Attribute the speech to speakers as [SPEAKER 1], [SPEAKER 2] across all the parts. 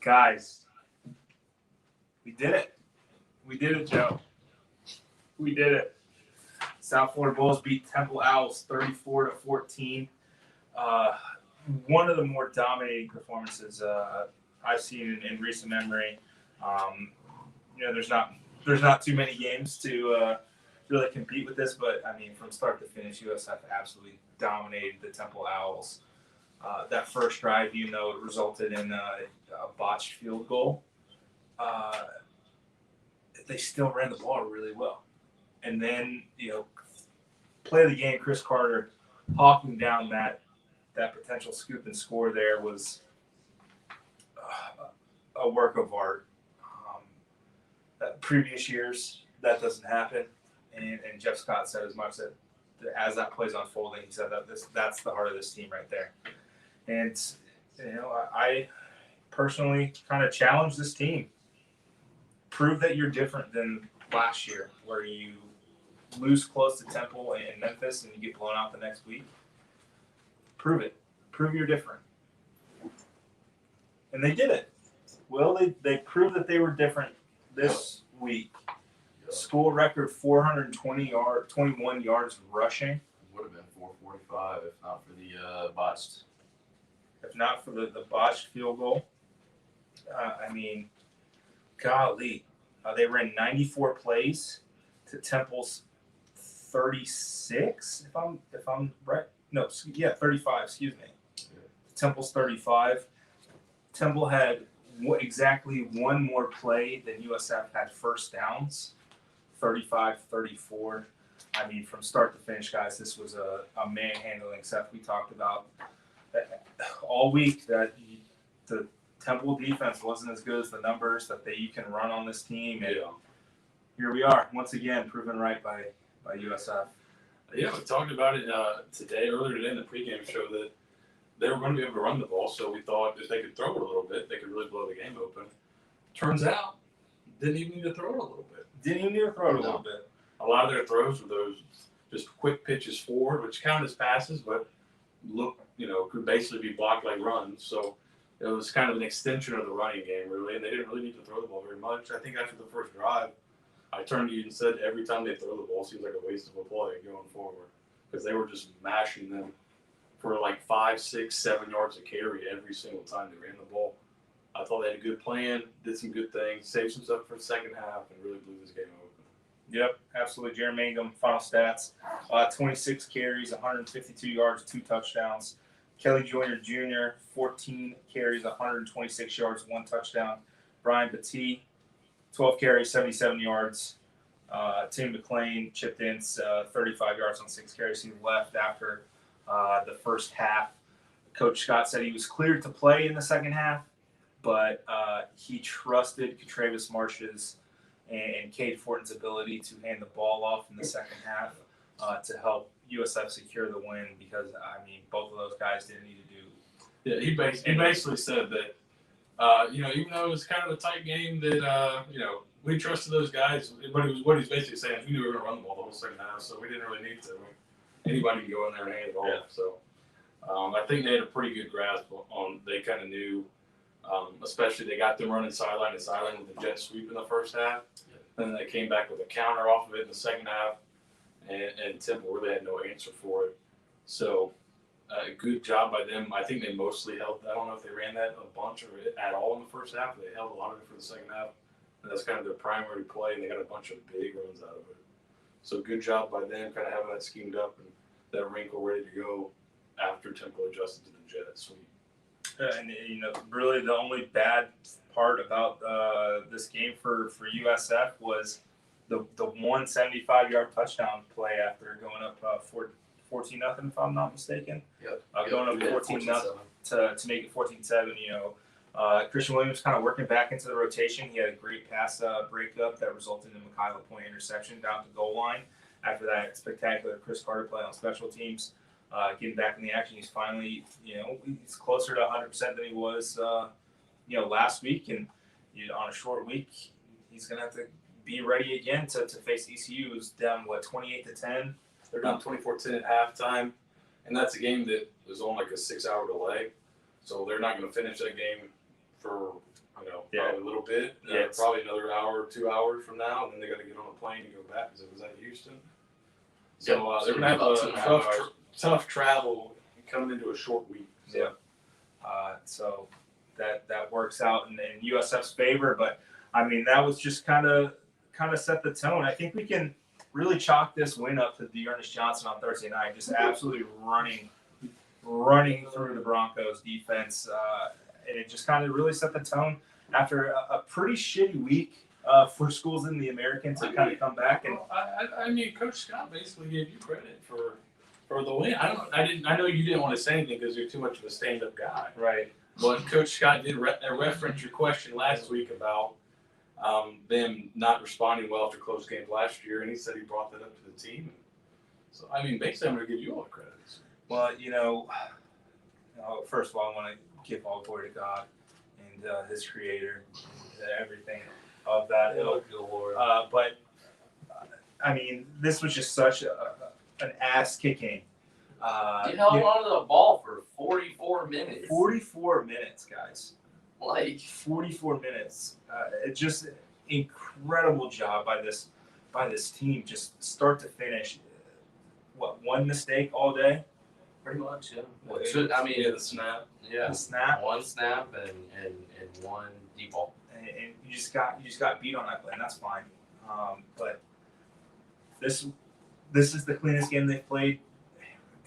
[SPEAKER 1] Guys, we did it. We did it, Joe. We did it. South Florida Bulls beat Temple Owls 34-14. One of the more dominating performances I've seen in recent memory. There's not too many games to really compete with this, but I mean, from start to finish, USF absolutely dominated the Temple Owls. That first drive, even though it resulted in a botched field goal, they still ran the ball really well. And then, play of the game, Chris Carter hawking down that potential scoop and score there was a work of art. Previous years, that doesn't happen. And Jeff Scott said as much that as that play's unfolding, he said that's the heart of this team right there. And, I personally kind of challenge this team. Prove that you're different than last year, where you lose close to Temple and Memphis and you get blown out the next week. Prove it. Prove you're different. And they did it. Well, they proved that they were different this week. School record 21 yards rushing.
[SPEAKER 2] Would have been 445 if not for the botched.
[SPEAKER 1] If not for the botched field goal. Golly. They ran 94 plays to Temple's 36, if I'm right. No, 35, excuse me. Yeah. Temple's 35. Temple had exactly one more play than USF had first downs, 35-34. From start to finish, guys, this was a manhandling. Seth, we talked about all week that the Temple defense wasn't as good as the numbers that you can run on this team. And here we are, once again, proven right by USF.
[SPEAKER 3] Yeah, we talked about it earlier today in the pregame show that they were going to be able to run the ball, so we thought if they could throw it a little bit, they could really blow the game open. Turns out, didn't even need to throw it a little bit. A lot of their throws were those just quick pitches forward, which count as passes, but could basically be blocked like runs. So it was kind of an extension of the running game, really, and they didn't really need to throw the ball very much. I think after the first drive, I turned to you and said every time they throw the ball, it seems like a waste of a play going forward because they were just mashing them for like 5, 6, 7 yards of carry every single time they ran the ball. I thought they had a good plan, did some good things, saved some stuff for the second half, and really blew this game open.
[SPEAKER 1] Yep, absolutely. Jeremy Mangum, final stats, 26 carries, 152 yards, 2 touchdowns. Kelly Joyner Jr., 14 carries, 126 yards, 1 touchdown. Brian Battie, 12 carries, 77 yards. Tim McClain chipped in 35 yards on 6 carries. He left after the first half. Coach Scott said he was cleared to play in the second half, but he trusted Travis Marsh's and Cade Fortin's ability to hand the ball off in the second half to help USF secure the win because, both of those guys didn't need to do.
[SPEAKER 3] Yeah, he basically said that, even though it was kind of a tight game that, we trusted those guys, but what he's basically saying is we knew we were going to run the ball the whole second half, so we didn't really need to. Anybody can go in there and hand it off. Yeah. So I think they had a pretty good grasp on, they kind of knew, especially they got them running sideline to sideline with the jet sweep in the first half. Yeah. And then they came back with a counter off of it in the second half, and Temple really had no answer for it. So good job by them. I think they mostly held, I don't know if they ran that a bunch or at all in the first half, but they held a lot of it for the second half. And that's kind of their primary play, and they got a bunch of big runs out of it. So good job by them kind of having that schemed up and that wrinkle ready to go after Temple adjusted to the jet sweep.
[SPEAKER 1] Really the only bad part about this game for USF was the 175-yard touchdown play after going up 14-0, if I'm not mistaken.
[SPEAKER 2] Yep.
[SPEAKER 1] Going up 14-0 to make it 14-7. Christian Williams kind of working back into the rotation. He had a great pass breakup that resulted in a Mikhail Point interception down to the goal line. After that spectacular Chris Carter play on special teams, getting back in the action, he's finally, he's closer to 100% than he was, last week. And on a short week, he's going to have to be ready again to face ECU, who's down, 28-10?
[SPEAKER 3] They're down 24-10 at halftime, and that's a game that was on like a 6-hour delay. So they're not going to finish that game for probably a little bit. Probably another hour, 2 hours from now, and then they got to get on a plane to go back because it was at Houston. So they're going to have a tough travel coming into a short week. So.
[SPEAKER 1] Yeah. So that works out in USF's favor, but I mean that was just kind of set the tone. I think we can really chalk this win up to Dearness Johnson on Thursday night, just absolutely running through the Broncos defense, and it just kind of really set the tone after a pretty shitty week for schools in the American to kind of come back. And
[SPEAKER 3] I mean, Coach Scott basically gave you credit for the win. I know you didn't want to say anything because you're too much of a stand-up guy.
[SPEAKER 1] Right.
[SPEAKER 3] But Coach Scott did reference your question last week about them not responding well after close games last year, and he said he brought that up to the team. So, I mean, basically, I'm going to give you all the credit.
[SPEAKER 1] Well, first of all, I want to give all glory to God and His Creator, everything of that. But I mean, this was just such an ass kicking.
[SPEAKER 2] He held on to the ball for 44 minutes.
[SPEAKER 1] 44 minutes, guys.
[SPEAKER 2] Like
[SPEAKER 1] 44 minutes. It's just incredible job by this team, just start to finish. What, one mistake all day?
[SPEAKER 2] Pretty much, yeah.
[SPEAKER 3] The snap.
[SPEAKER 2] Yeah.
[SPEAKER 1] The snap.
[SPEAKER 2] One snap and one deep ball.
[SPEAKER 1] And you just got beat on that play, and that's fine. But this is the cleanest game they've played.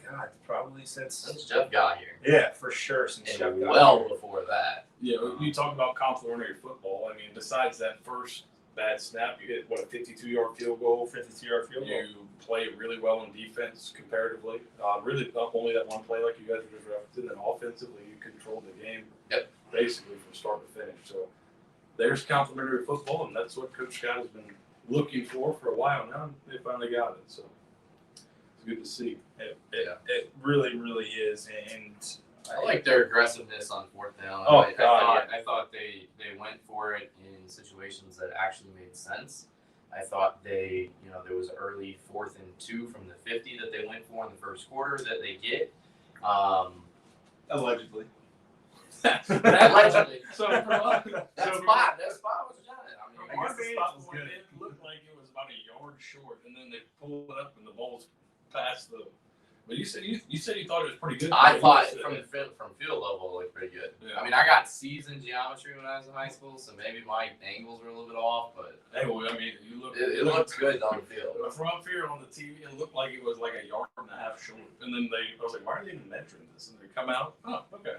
[SPEAKER 1] God, probably since
[SPEAKER 2] Jeff got here.
[SPEAKER 1] Yeah, for sure. Since Jeff got
[SPEAKER 2] well
[SPEAKER 1] here.
[SPEAKER 2] Before that.
[SPEAKER 3] Yeah, you talk about complementary football. I mean, besides that first bad snap, you hit, a 52-yard field goal.
[SPEAKER 1] 52-yard field goal.
[SPEAKER 3] You play really well on defense comparatively. Really, not only that one play like you guys were just referencing, and offensively, you controlled the game basically from start to finish. So there's complementary football, and that's what Coach Scott has been looking for a while now. They finally got it. So it's good to see.
[SPEAKER 1] It really, really is. And
[SPEAKER 2] I like their aggressiveness on fourth down.
[SPEAKER 1] Oh,
[SPEAKER 2] I thought they went for it in situations that actually made sense. I thought there was early 4th and 2 from the 50 that they went for in the first quarter that they get.
[SPEAKER 1] Allegedly.
[SPEAKER 2] Allegedly.
[SPEAKER 3] So
[SPEAKER 2] that spot was done. I mean,
[SPEAKER 3] our spot was good. It looked like it was about a yard short, and then they pulled it up and the ball's past the. But you said you thought it was pretty good.
[SPEAKER 2] I thought from field level it looked pretty good.
[SPEAKER 3] Yeah.
[SPEAKER 2] I mean, I got C's in geometry when I was in high school, so maybe my angles were a little bit off, but
[SPEAKER 3] hey, well, I mean,
[SPEAKER 2] it looked good on the field.
[SPEAKER 3] But from up here on the TV, it looked like it was like a yard and a half short. And then I was like, why are they even measuring this? And they come out, okay.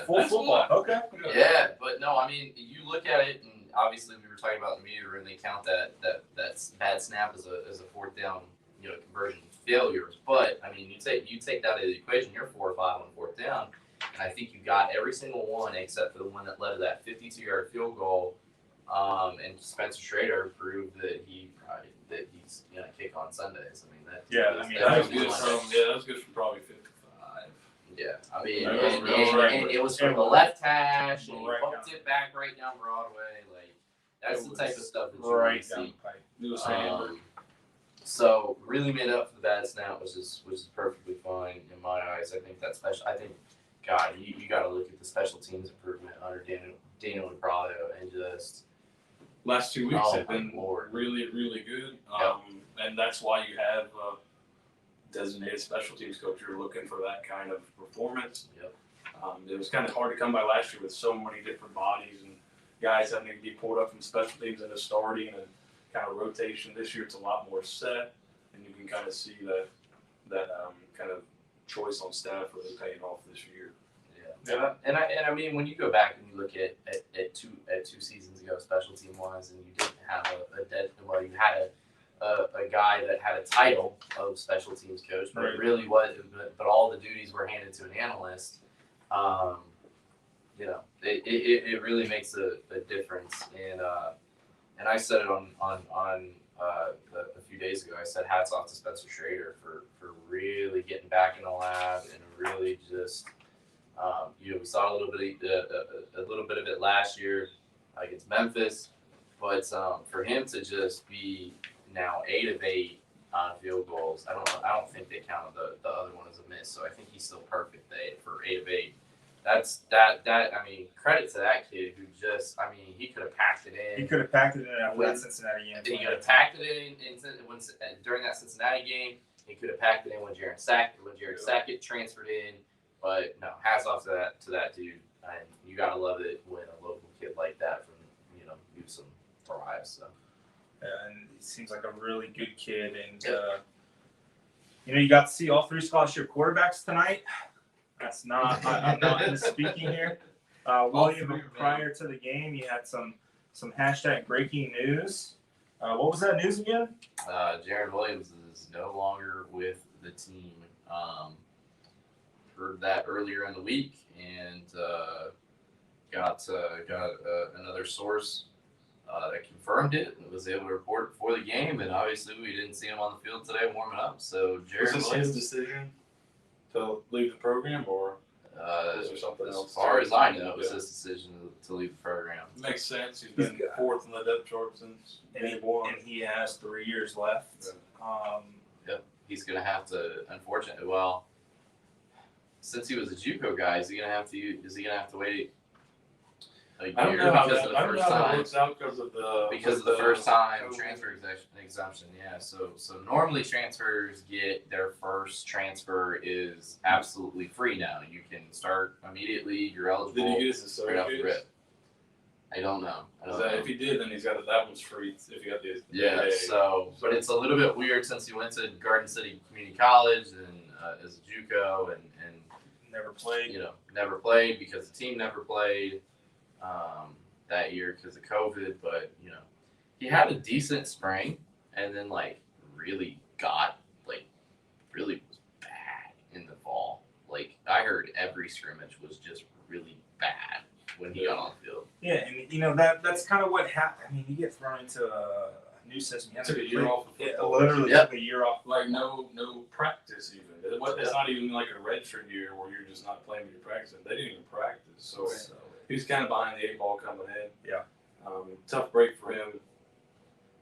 [SPEAKER 1] Full football. Okay.
[SPEAKER 2] Yeah, but no, I mean, you look at it, and obviously we were talking about the meter, and they count that bad snap as a 4th down, conversion failures. But I mean, you take that out of the equation, you're 4 or 5 on 4th down, and I think you got every single one except for the one that led to that 52-yard field goal. And Spencer Schrader proved that he's gonna kick on Sundays. I mean
[SPEAKER 3] that was good from probably 55.
[SPEAKER 2] Yeah, I mean,
[SPEAKER 3] and
[SPEAKER 2] it was from the left hash, and he hooked it back right down Broadway. Like that's the type of stuff that you want to see.
[SPEAKER 3] It was
[SPEAKER 2] so really made up for the bad snap, which is perfectly fine in my eyes. I think that's special. I think, God, you got to look at the special teams improvement under Daniel Prado and just
[SPEAKER 3] last 2 weeks have been really, really good. And that's why you have a designated special teams coach. You're looking for that kind of performance.
[SPEAKER 2] Yep.
[SPEAKER 3] It was kind of hard to come by last year with so many different bodies and guys having to be pulled up from special teams into starting and kind of rotation. This year it's a lot more set, and you can kind of see that kind of choice on staff really paying off this year.
[SPEAKER 2] Yeah. And I mean, when you go back and you look at two seasons ago, special team wise, and you didn't have you had a guy that had a title of special teams coach, but it really was, but all the duties were handed to an analyst. It really makes a difference. And I said it on a few days ago. I said hats off to Spencer Schrader for really getting back in the lab and really just. We saw a little bit of it last year against Memphis, but for him to just be now 8 of 8 on field goals, I don't think they counted the other one as a miss. So I think he's still perfect for 8 of 8. I mean, credit to that kid who just, I mean, he could have packed it in.
[SPEAKER 1] He could have packed it in after that Cincinnati game.
[SPEAKER 2] He could have packed it in during that Cincinnati game. He could have packed it in when Jared Sackett transferred in. But no, hats off to that dude. And you gotta love it when a local kid like that from Newsom thrives. So.
[SPEAKER 1] And he seems like a really good kid, and you got to see all 3 scholarship quarterbacks tonight. That's not. I'm not misspeaking here. William, prior to the game, you had some hashtag breaking news. What was that news again?
[SPEAKER 2] Jared Williams is no longer with the team. Heard that earlier in the week, and got another source that confirmed it and was able to report before the game. And obviously, we didn't see him on the field today warming up. So Jared
[SPEAKER 3] Was this
[SPEAKER 2] Williams,
[SPEAKER 3] his decision to leave the program, or was there something else?
[SPEAKER 2] As far as I know, it was his decision to leave the program.
[SPEAKER 3] Makes sense. He's been 4th in the depth chart since
[SPEAKER 1] And he has 3 years left.
[SPEAKER 2] He's gonna have to, unfortunately, well, since he was a JUCO guy, is he gonna have to wait a year
[SPEAKER 3] I don't know how
[SPEAKER 2] because
[SPEAKER 3] that,
[SPEAKER 2] of the first time?
[SPEAKER 3] works out because of the
[SPEAKER 2] first time
[SPEAKER 3] COVID.
[SPEAKER 2] transfer exemption. Yeah, so normally transfers get their first transfer is absolutely free now. You can start immediately. You're eligible.
[SPEAKER 3] Did he get his
[SPEAKER 2] right off the
[SPEAKER 3] associates?
[SPEAKER 2] rip. I don't know.
[SPEAKER 3] If he did, then he's got that one's free. If he got the
[SPEAKER 2] but it's a little bit weird since he went to Garden City Community College and as a JUCO and
[SPEAKER 1] Never played.
[SPEAKER 2] Never played because the team never played that year because of COVID. But he had a decent spring and then really was bad in the fall. I heard every scrimmage was just really bad when he got on the field.
[SPEAKER 1] Yeah, and that's kind of what happened. I mean, you get thrown into a new system. You
[SPEAKER 3] took a year off of football.
[SPEAKER 1] Literally took a year off.
[SPEAKER 3] No practice even. It's not even like a redshirt year where you're just not playing, you're practicing. They didn't even practice. So he was kind of behind the 8 ball coming in.
[SPEAKER 1] Yeah.
[SPEAKER 3] Tough break for him,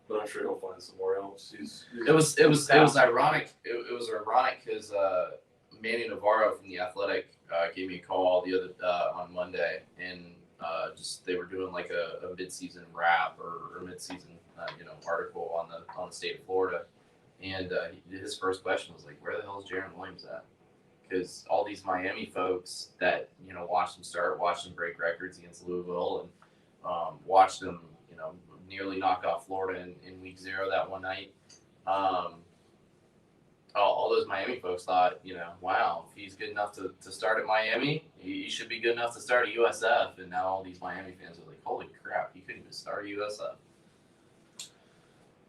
[SPEAKER 3] but I'm sure he'll find somewhere else.
[SPEAKER 2] It was ironic. It was ironic because Manny Navarro from The Athletic gave me a call the other on Monday, and they were doing like a mid-season wrap or mid-season article on the state of Florida, and his first question was like, "Where the hell is Jaron Williams at?" Because all these Miami folks that watched him start, watched him break records against Louisville, and watched him nearly knock off Florida in week 0 that one night. All those Miami folks thought, wow, if he's good enough to start at Miami, he should be good enough to start at USF. And now all these Miami fans are like, holy crap, he couldn't even start at USF.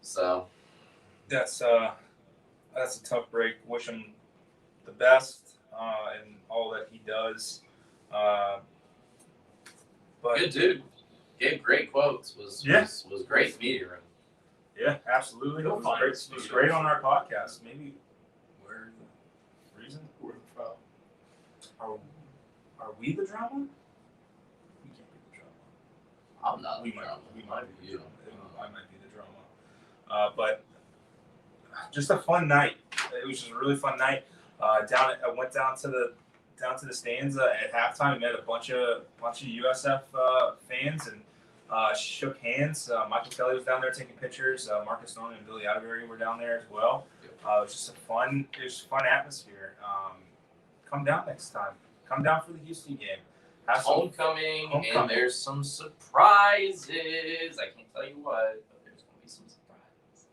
[SPEAKER 2] So
[SPEAKER 1] that's a tough break. Wish him the best in all that he does. But
[SPEAKER 2] good dude. Gave great quotes. Was great to meet him.
[SPEAKER 1] Yeah, absolutely. It was great on our podcast. Maybe we're the reason.
[SPEAKER 3] We're the problem.
[SPEAKER 1] Are we the drama? We can't be the drama.
[SPEAKER 2] I'm not.
[SPEAKER 1] We
[SPEAKER 2] the
[SPEAKER 1] might.
[SPEAKER 2] drama.
[SPEAKER 1] We might be. I might be the drama. But just a fun night. It was just a really fun night. I went down to the stands at halftime. Met a bunch of USF fans and shook hands. Michael Kelly was down there taking pictures. Marcus Norman and Billy Ivory were down there as well. It was just a fun atmosphere. Come down next time. Come down for the Houston game.
[SPEAKER 2] Homecoming, and there's some surprises. I can't tell you what, but there's going to be some surprises.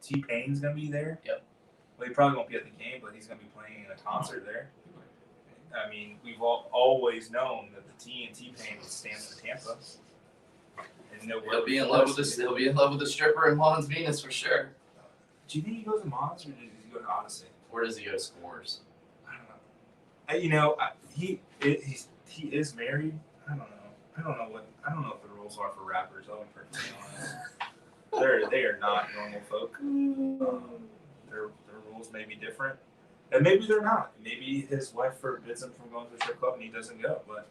[SPEAKER 1] T-Pain's going to be there.
[SPEAKER 2] Yep.
[SPEAKER 1] Well, he probably won't be at the game, but he's going to be playing in a concert there. I mean, we've always known that the T and T-Pain stands for Tampa. And
[SPEAKER 2] He'll be in love with this. He'll be in love with the stripper in Juan's Venus for sure.
[SPEAKER 1] Do you think he goes to Mons or does he go to Odyssey?
[SPEAKER 2] Where does he go to Scores?
[SPEAKER 1] I don't know. He is married. I don't know. I don't know what the rules are for rappers. I'll be perfectly honest. They are not normal folk. Their rules may be different, and maybe they're not. Maybe his wife forbids him from going to the strip club and he doesn't go. But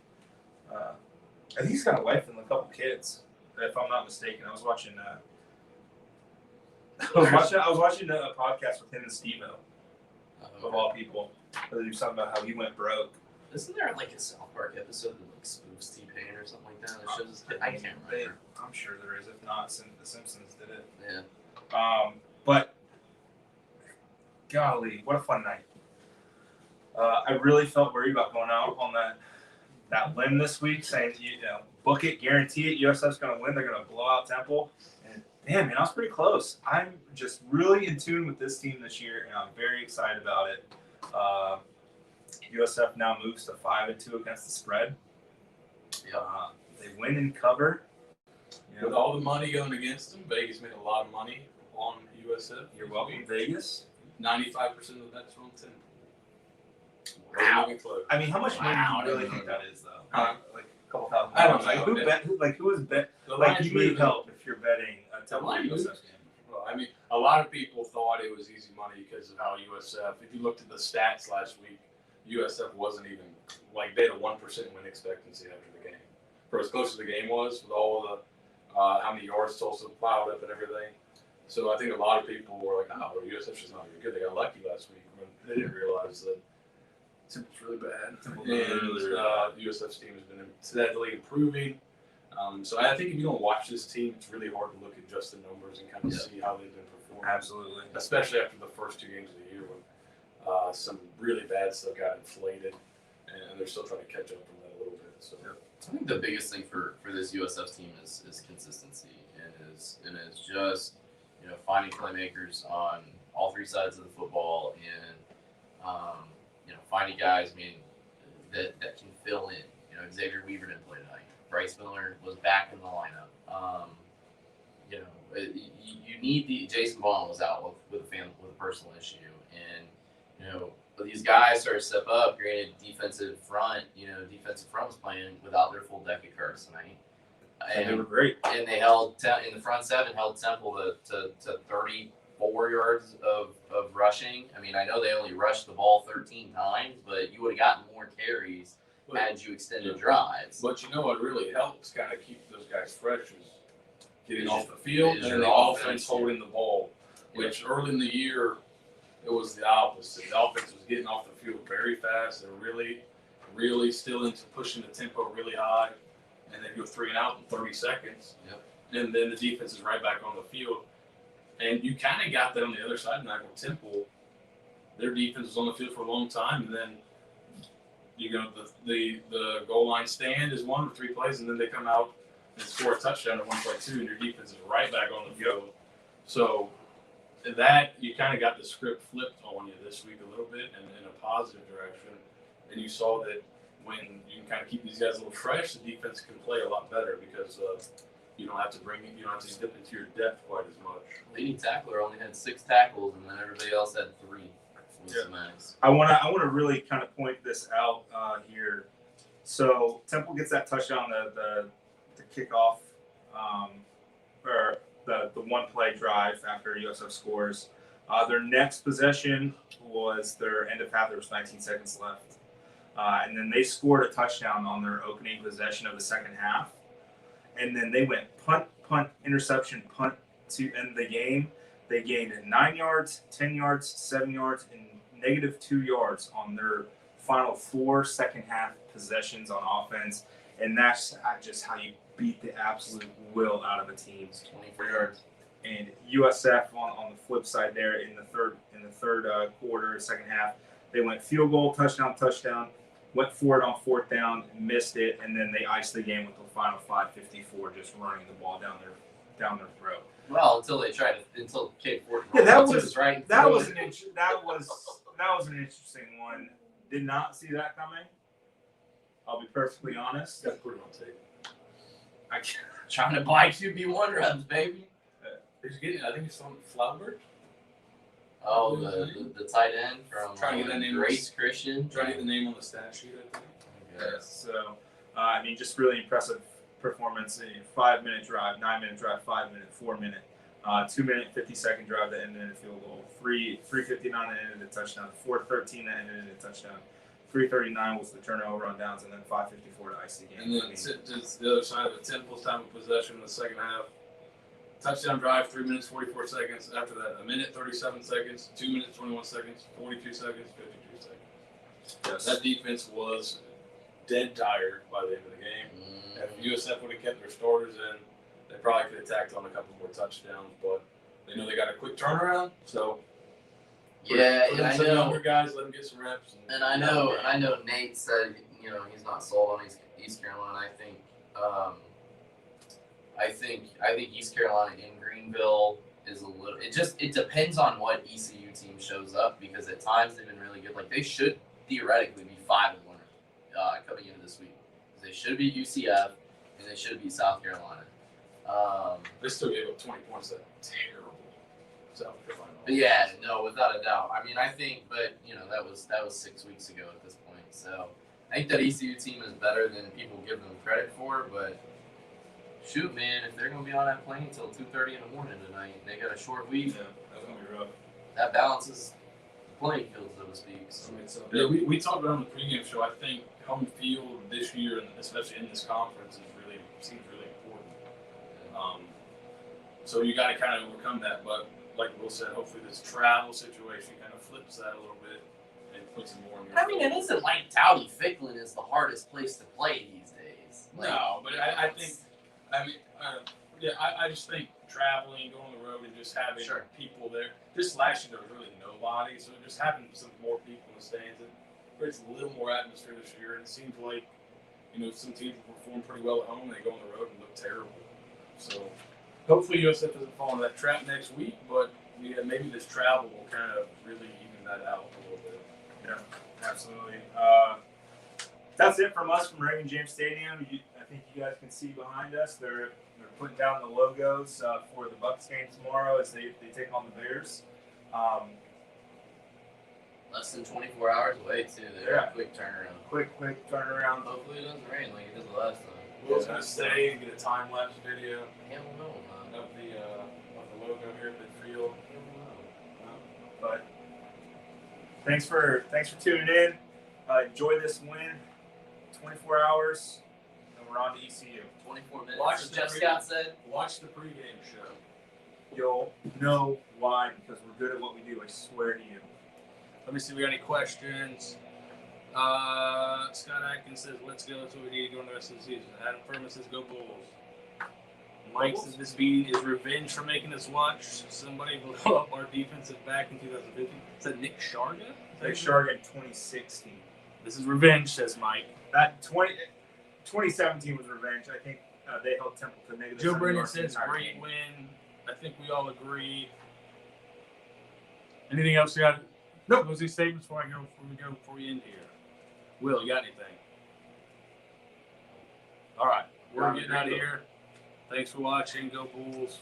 [SPEAKER 1] I think he's got a wife and a couple kids, if I'm not mistaken. I was watching a podcast with him and Steve-O, of all people. They do something about how he went broke
[SPEAKER 2] Isn't there like a South Park episode that like spoofs T-Pain or something like that? That shows I can't remember.
[SPEAKER 1] I'm sure there is. If not, The Simpsons did it.
[SPEAKER 2] Yeah.
[SPEAKER 1] But golly, what a fun night. I really felt worried about going out on that limb this week, saying, book it, guarantee it. USF's going to win. They're going to blow out Temple. And damn, man, I was pretty close. I'm just really in tune with this team this year, and I'm very excited about it. USF now moves to 5-2 against the spread.
[SPEAKER 2] Yeah.
[SPEAKER 1] They win and cover.
[SPEAKER 3] With all the money going against them, Vegas made a lot of money on USF.
[SPEAKER 1] You're welcome, Vegas.
[SPEAKER 3] 95% of the bets were on 10.
[SPEAKER 2] Wow.
[SPEAKER 1] I mean, how much money
[SPEAKER 2] Wow,
[SPEAKER 1] do you
[SPEAKER 2] I
[SPEAKER 1] really
[SPEAKER 2] didn't
[SPEAKER 1] think
[SPEAKER 2] know
[SPEAKER 1] that is, though? Like a couple $1,000.
[SPEAKER 3] I don't
[SPEAKER 1] Like,
[SPEAKER 3] know.
[SPEAKER 1] who is bet?
[SPEAKER 3] The
[SPEAKER 1] Like,
[SPEAKER 3] line's
[SPEAKER 1] you need
[SPEAKER 3] moving.
[SPEAKER 1] help if you're betting a Temple
[SPEAKER 3] line
[SPEAKER 1] USF
[SPEAKER 3] moves.
[SPEAKER 1] game.
[SPEAKER 3] Well, I mean, a lot of people thought it was easy money because of how USF, if you looked at the stats last week, USF wasn't even, like, they had a 1% win expectancy after the game. For as close as the game was, with all the, how many yards Tulsa plowed up and everything. So I think a lot of people were like, oh, USF's just not very good. They got lucky last week when they didn't realize that Temple's really bad. And USF's team has been steadily improving. So I think if you don't watch this team, it's really hard to look at just the numbers and kind of see how they've been performing.
[SPEAKER 1] Absolutely.
[SPEAKER 3] Especially after the first 2 games of the year when some really bad stuff got inflated, and they're still trying to catch up from that a little bit. So
[SPEAKER 2] I think the biggest thing for this USF team is consistency and is just finding playmakers on all 3 sides of the football and finding guys that can fill in. Xavier Weaver didn't play tonight. Bryce Miller was back in the lineup. You need Jason Vaughn was out with a personal issue, and these guys started to step up. Granted, defensive front was playing without their full deck of cards tonight.
[SPEAKER 1] And they were great.
[SPEAKER 2] And they held in the front 7 held Temple to 34 yards of rushing. I mean, I know they only rushed the ball 13 times, but you would have gotten more carries had you extended drives.
[SPEAKER 3] But what really helps kind of keep those guys fresh is getting off the field
[SPEAKER 2] is
[SPEAKER 3] and
[SPEAKER 2] your
[SPEAKER 3] the
[SPEAKER 2] offense,
[SPEAKER 3] offense holding the ball, which early in the year it was the opposite. The offense was getting off the field very fast. They're really still into pushing the tempo really high, and then go 3 and out in 30 seconds.
[SPEAKER 2] Yep.
[SPEAKER 3] And then the defense is right back on the field. And you kind of got that on the other side tonight with Temple. Their defense was on the field for a long time, and then the goal line stand is 1 or 3 plays, and then they come out and score a touchdown at 1 play 2, and your defense is right back on the field. So that you kind of got the script flipped on you this week a little bit in a positive direction, and you saw that when you can kind of keep these guys a little fresh, the defense can play a lot better because you don't have to dip into your depth quite as much.
[SPEAKER 2] Leading tackler only had 6 tackles, and then everybody else had 3. Nice.
[SPEAKER 1] I want to really kind of point this out here. So Temple gets that touchdown, the kickoff, or the 1-play drive after USF scores. Their next possession was their end of half. There was 19 seconds left, and then they scored a touchdown on their opening possession of the second half. And then they went punt, interception, punt to end the game. They gained 9 yards, 10 yards, 7 yards, and -2 yards on their final 4 second half possessions on offense. And that's just how you beat the absolute will out of a team.
[SPEAKER 2] 24 yards.
[SPEAKER 1] And USF on the flip side there in the third quarter, second half, they went field goal, touchdown, went for it on 4th down, missed it, and then they iced the game with the final 5:54, just running the ball down their throat.
[SPEAKER 2] Well, until Kate Ford.
[SPEAKER 1] Yeah, that was an interesting one. Did not see that coming. I'll be perfectly honest.
[SPEAKER 3] Got to put it on tape.
[SPEAKER 1] I can't.
[SPEAKER 2] Trying to buy QB1 reps, baby.
[SPEAKER 3] He's getting, I think it's on Flower.
[SPEAKER 2] Oh, the tight end from
[SPEAKER 3] Trying to get that name
[SPEAKER 2] Grace Christian.
[SPEAKER 3] Trying to get the name on the stat sheet, I think.
[SPEAKER 2] Yes.
[SPEAKER 1] So, I mean, just really impressive performance. A 5-minute drive, 9-minute drive, 5-minute, 4-minute, 2-minute, 50-second drive that ended in a field goal. 3:59 that ended in a touchdown. 4:13 that ended in a touchdown. 3:39 was the turnover on downs, and then 5:54 to ice the game.
[SPEAKER 3] And then it's the other side of the Temple's time of possession in the second half. Touchdown drive, 3 minutes, 44 seconds. After that, 1 minute, 37 seconds, 2 minutes, 21 seconds, 42 seconds, 52 seconds.
[SPEAKER 1] Yes.
[SPEAKER 3] That defense was dead tired by the end of the game. If USF would have kept their starters in, they probably could have tacked on a couple more touchdowns, but they know they got a quick turnaround, so
[SPEAKER 2] Yeah,
[SPEAKER 3] put
[SPEAKER 2] and
[SPEAKER 3] in
[SPEAKER 2] I
[SPEAKER 3] some
[SPEAKER 2] know,
[SPEAKER 3] younger guys, let them get some reps.
[SPEAKER 2] and I know Nate said, he's not sold on East Carolina. I think East Carolina in Greenville is a little. It depends on what ECU team shows up, because at times they've been really good. Like, they should theoretically be 5-1 coming into this week. They should beat UCF and they should beat South Carolina.
[SPEAKER 3] They still gave up 20 points. That terrible South Carolina.
[SPEAKER 2] Yeah, no, without a doubt. I mean, I think, but that was 6 weeks ago at this point. So I think that ECU team is better than people give them credit for. But shoot, man, if they're gonna be on that plane until 2:30 in the morning tonight, they got a short week.
[SPEAKER 3] Yeah, that's gonna be rough.
[SPEAKER 2] That balances the playing field, so to speak. So.
[SPEAKER 3] Yeah, we talked about on the pregame show. I think home field this year, and especially in this conference, seems really important. So you got to kind of overcome that. But like Will said, hopefully this travel situation kind of flips that a little bit and puts it more in your.
[SPEAKER 2] I mean, it isn't like Dowdy-Ficklin is the hardest place to play these days. Like,
[SPEAKER 3] No, but I think, I just think traveling, going on the road, and just having people there. Just last year there was really nobody, so just having some more people in the stands, it creates a little more atmosphere this year. And it seems like, some teams perform pretty well at home, and they go on the road and look terrible. So hopefully USF doesn't fall into that trap next week, but maybe this travel will kind of really even that out a little bit.
[SPEAKER 1] Yeah, absolutely. That's it from us from Raymond James Stadium. I think you guys can see behind us. They're putting down the logos for the Bucks game tomorrow as they take on the Bears.
[SPEAKER 2] Less than 24 hours away, too. They're a quick turnaround.
[SPEAKER 1] Quick turnaround.
[SPEAKER 2] Hopefully it doesn't rain like it did the last time.
[SPEAKER 3] Will's going to stay and get a time-lapse video
[SPEAKER 2] Hell no, man.
[SPEAKER 3] of the logo here at midfield.
[SPEAKER 1] But thanks for tuning in. Enjoy this win. 24 hours, and we're on to ECU.
[SPEAKER 2] 24 minutes.
[SPEAKER 3] Watch
[SPEAKER 2] As
[SPEAKER 3] the
[SPEAKER 2] Jeff
[SPEAKER 3] pre-
[SPEAKER 2] Scott said.
[SPEAKER 3] Watch the pregame show.
[SPEAKER 1] You'll know why, because we're good at what we do. I swear to you.
[SPEAKER 3] Let me see if we got any questions. Scott Atkins says, let's go. That's what we need to go in the rest of the season. Adam Furman says, go Bulls. Mike says, this beat is revenge for making us watch somebody blow up our defensive back in 2015. Is that Nick Sharga?
[SPEAKER 1] Nick Sharga in 2016.
[SPEAKER 3] This is revenge, says Mike.
[SPEAKER 1] That 2017 was revenge. I think they held Temple to negative.
[SPEAKER 3] Joe
[SPEAKER 1] 7
[SPEAKER 3] Brennan
[SPEAKER 1] yards the
[SPEAKER 3] says,
[SPEAKER 1] entire
[SPEAKER 3] great
[SPEAKER 1] game.
[SPEAKER 3] win. I think we all agree. Anything else you got?
[SPEAKER 1] Nope.
[SPEAKER 3] Closing statements before we end here. Will, you got anything? All right. We're getting out of here. Thanks for watching. Go Bulls.